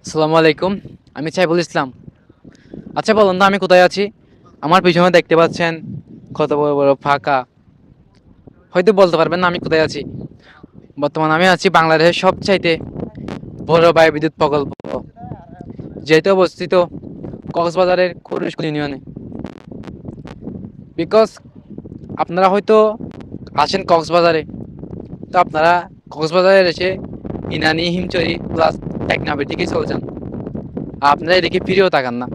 আসসালামু আলাইকুম। আমি সাইফুল ইসলাম। আচ্ছা বলুন তো আমি কোথায় আছি? আমার পিছনে দেখতে পাচ্ছেন কত বড় বড় ফাঁকা। হয়তো বলতে পারবেন না আমি কোথায় আছি। বর্তমানে আমি আছি বাংলাদেশের সবচাইতে বড় বিদ্যুৎ প্রকল্প, যেটা অবস্থিত কক্সবাজারের কুরুশকুল ইউনিয়নে। বিকজ আপনারা হয়তো আসেন কক্সবাজারে, তো আপনারা কক্সবাজারে এসে ইনানি হিমচরি প্লাস টেকনাফের দিকে চলে যান। আপনারা এদিকে ফিরেও তাকান না।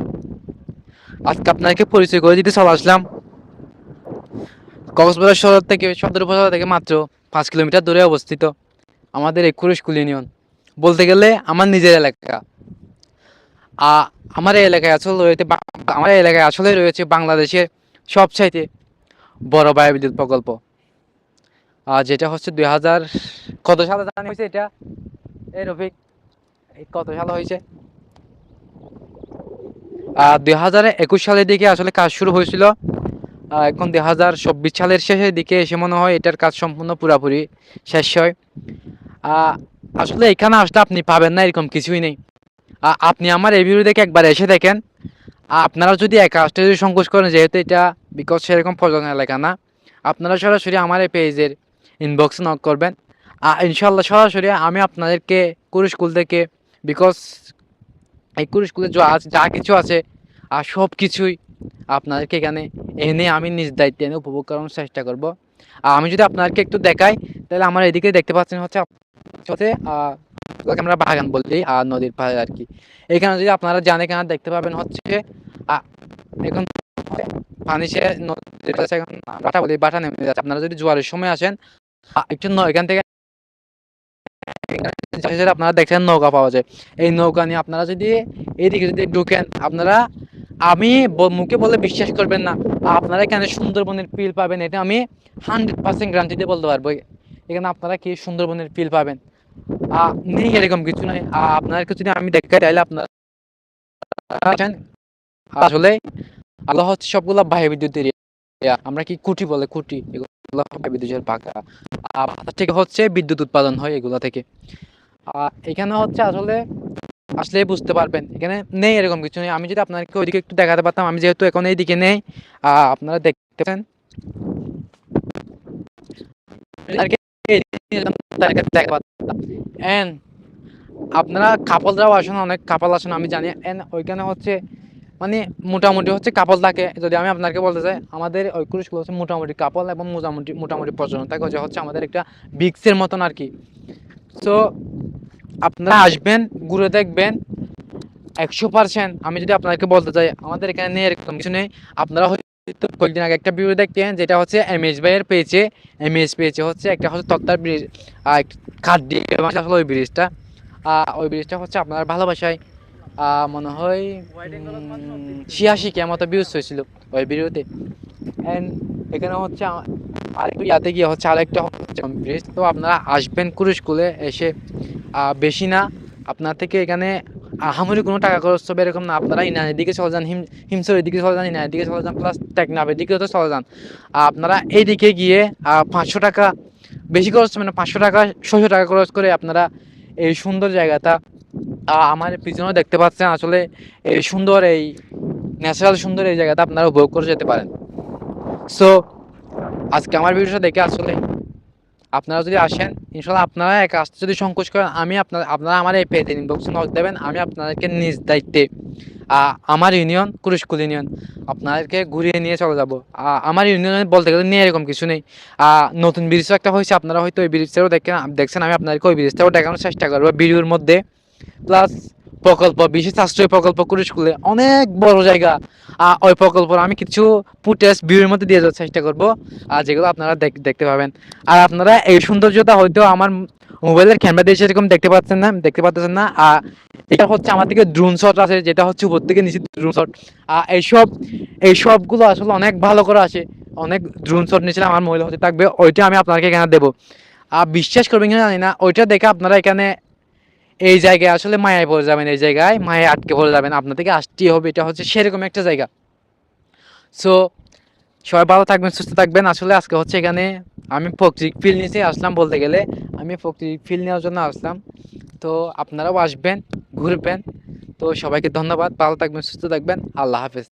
আজকে আপনাকে পরিচয় করে দিতে চলে আসলাম। কক্সবাজার শহর থেকে সদর উপজেলা থেকে মাত্র 5 কিলোমিটার দূরে অবস্থিত আমাদের এই কুরুশকুল ইউনিয়ন। বলতে গেলে আমার নিজের এলাকা। আমার এই এলাকায় আসলে রয়েছে আমার এই এলাকায় আসলে রয়েছে বাংলাদেশের সবচাইতে বড় বিদ্যুৎ প্রকল্প, যেটা হচ্ছে 2000 কত সালে জানি হয়েছে এটা, এই রফিক, এই কত সালে হয়েছে, 2021 সালের দিকে আসলে কাজ শুরু হয়েছিল। এখন 2024 সালের শেষের দিকে এসে মনে হয় এটার কাজ সম্পূর্ণ পুরাপুরি শেষ হয়। আসলে এখানে আসলে আপনি পাবেন না এরকম কিছুই নেই। আপনি আমার এই ভিডিও দেখে একবার এসে দেখেন। আপনারা যদি একা আসতে যদি সংকোচ করেন, যেহেতু এটা বিকজ সেরকম পর্যটন এলাকা না, আপনারা সরাসরি আমার এই পেজের ইনবক্সে নক করবেন। ইনশাল্লাহ সরাসরি আমি আপনাদেরকে কুরুশকুল থেকে, বিকজ এই কুরুশকুলে যা কিছু আছে আর সব কিছুই আপনাদেরকে এখানে এনে আমি নিজ দায়িত্বে এনে উপভোগ করার চেষ্টা করব। আমি যদি আপনাদেরকে একটু দেখাই, তাহলে আমার এদিকে দেখতে পাচ্ছেন হচ্ছে আমরা বাগান বলছি আর নদীর পাড়ে আর কি। এখানে যদি আপনারা জান, এখানে দেখতে পাবেন হচ্ছে এখন পানি সে নদীর কাছে এখন বাটা বলি, বাটা নেমে যাচ্ছে। আপনারা যদি জোয়ারের সময় আসেন, একটু এখান থেকে আপনারা দেখছেন নৌকা পাওয়া যায়। এই নৌকা নিয়ে আপনারা যদি এইদিকে যদি ঢুকেন, আপনারা আমি মুখে বলে বিশ্বাস করবেন না, আপনারা এখানে সুন্দরবনের ফিল পাবেন। এটা আমি 100% গ্যারান্টিতে বলতে পারবো। এখানে আপনারা কি সুন্দরবনের ফিল পাবেন, নেই এরকম কিছু নয়। আপনাদেরকে যদি আমি দেখাই, তাহলে আপনারা আসলে আল্লাহ হচ্ছে সবগুলা বিদ্যুৎ এরিয়া। আমরা কি কুটি বলে, কুটি, এগুলো বিদ্যুতের পাকা থেকে হচ্ছে বিদ্যুৎ উৎপাদন হয় এগুলা থেকে। এখানে হচ্ছে আসলে আসলে বুঝতে পারবেন এখানে নেই এরকম কিছু নেই। আমি যদি আপনাকে ওইদিকে একটু দেখাতে পারতাম, আমি যেহেতু এখন এইদিকে নেই, আপনারা দেখতেছেন আপনারা কাপলরাও আসেন, অনেক কাপল আসেন আমি জানি। ওইখানে হচ্ছে মানে মোটামুটি হচ্ছে কাপল থাকে। যদি আমি আপনাকে বলতে চাই, আমাদের ওই ক্রুশগুলো হচ্ছে মোটামুটি কাপল এবং মোটামুটি মোটামুটি প্রচলন থাকে, যে হচ্ছে আমাদের একটা বিক্সের মতন আর কি। তো আপনারা আসবেন, ঘুরে দেখবেন। 100% আমি যদি আপনাকে বলতে চাই, আমাদের এখানে নেই এরকম কিছু নেই। আপনারা হয়তো কয়েকদিন আগে একটা ভিডিও দেখতেন, যেটা হচ্ছে এমএস ভাইয়ের পেয়েছে, এমএস পেয়েছে হচ্ছে একটা হচ্ছে তক্তার ব্রিজ, কাঠ দিয়ে আসলে ওই ব্রিজটা হচ্ছে আপনার ভালোবাসায় মনে হয় 86 মতো ভিউজ হয়েছিল ওই ভিডিওতে। অ্যান্ড এখানে হচ্ছে আরেকটু ইয়াতে গিয়ে হচ্ছে আরেকটা হচ্ছে ব্রিজ। তো আপনারা আসবেন কুরুশকুলে এসে, বেশি না আপনার থেকে এখানে আহামরি কোনো টাকা খরচ হবে এরকম না। আপনারা ইনানের দিকে চলে যান, হিমসরের দিকে চলে যান, ইনানের দিকে চলে যান, প্লাস টেকনাফের দিকেও তো চলে যান। আপনারা এই দিকে গিয়ে 500 টাকা, বেশি খরচ হবে না, 500 টাকা 600 টাকা খরচ করে আপনারা এই সুন্দর জায়গাটা, আমার পিছনেও দেখতে পাচ্ছেন, আসলে এই সুন্দর, এই ন্যাচারাল সুন্দর এই জায়গাটা আপনারা উপভোগ করে যেতে পারেন। সো আজকে আমার ভিডিওটা দেখে আসলে আপনারা যদি আসেন, ইনশাল্লাহ আপনারা একা আসতে যদি সংকোচ করেন, আপনারা আমার এই পেজে ইনবক্সে নক দেবেন। আমি আপনাদেরকে নিজ দায়িত্বে আমার ইউনিয়ন কুরুশকুল ইউনিয়ন আপনাদেরকে ঘুরিয়ে নিয়ে চলে যাব। আমার ইউনিয়নে বলতে গেলে নিয়ে এরকম কিছু নেই। নতুন ব্রিজও একটা হয়েছে, আপনারা হয়তো ওই ব্রিজটাও দেখছেন। আমি আপনাদেরকে ওই ব্রিজটাও দেখানোর চেষ্টা করবো ভিডিওর মধ্যে। প্লাস প্রকল্প, বিশেষ আশ্রয় প্রকল্প কুরুশকুলে অনেক বড় জায়গা। ওই প্রকল্প আমি কিছু ফুটেজ ভিডিওর মধ্যে দিয়ে যাওয়ার চেষ্টা করবো, যেগুলো আপনারা দেখতে পাবেন। আর আপনারা এই সৌন্দর্যটা হয়তো আমার মোবাইলের ক্যামেরা দিয়ে সেরকম দেখতে পাচ্ছেন না। এটা হচ্ছে আমার থেকে ড্রোন শট আছে, যেটা হচ্ছে উপর থেকে নিচে ড্রোন শট। এই সবগুলো আসলে অনেক ভালো করে আসে। অনেক ড্রোন শট নিয়েছিলাম, আমার মোবাইল হতে থাকবে, ওইটা আমি আপনাকে এখানে দেবো। বিশ্বাস করবেন কিনা জানি না, ওইটা দেখে আপনারা এখানে এই জায়গায় আসলে মায়ায় পড়ে যাবেন, এই জায়গায় মায়ায় আটকে পড়ে যাবেন, আপনার থেকে আসতেই হবে। এটা হচ্ছে সেরকম একটা জায়গা। সো সবাই ভালো থাকবেন, সুস্থ থাকবেন। আসলে আজকে হচ্ছে এখানে আমি প্রকৃতিক ফিল নিতে আসলাম, বলতে গেলে আমি প্রকৃতিক ফিল নেওয়ার জন্য আসলাম। তো আপনারাও আসবেন, ঘুরবেন, তো সবাইকে ধন্যবাদ, ভালো থাকবেন, সুস্থ থাকবেন, আল্লাহ হাফেজ।